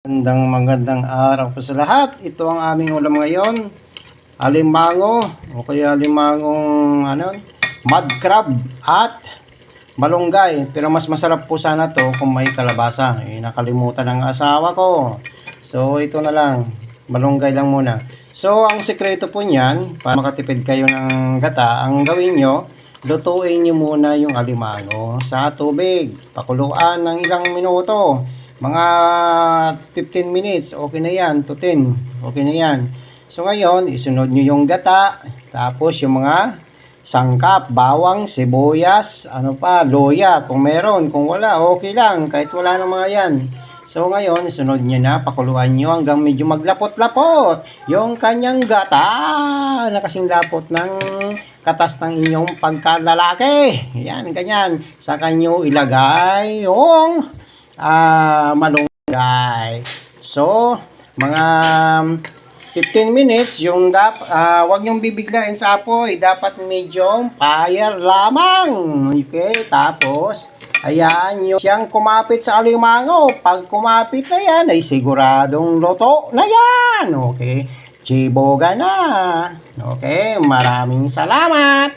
Magandang araw po sa lahat. Ito ang aming ulam ngayon. Alimango o kaya alimangong mud crab at malunggay. Pero mas masarap po sana to kung may kalabasa. Nakalimutan ng asawa ko. So ito na lang. Malunggay lang muna. So ang sekreto po niyan, para makatipid kayo ng gata, ang gawin nyo, lutuin nyo muna yung alimango sa tubig. Pakuluan ng ilang minuto. Mga 15 minutes, okay na yan, to 10, okay na yan. So ngayon, isunod nyo yung gata, tapos yung mga sangkap, bawang, sibuyas, loya, kung meron, kung wala, okay lang, kahit wala na mga yan. So ngayon, isunod nyo na, pakuluan nyo hanggang medyo maglapot-lapot yung kanyang gata, na kasing lapot ng katas ng inyong pagkalalaki. Yan, ganyan. Saka nyo ilagay yung malunggay. So, mga 15 minutes, yung wag nyong bibiglain sa apoy. Dapat medyo fire lamang. Okay? Tapos, ayan nyo siyang kumapit sa alimango. Pag kumapit na yan, ay siguradong luto na yan. Okay? Chiboga na. Okay? Maraming salamat.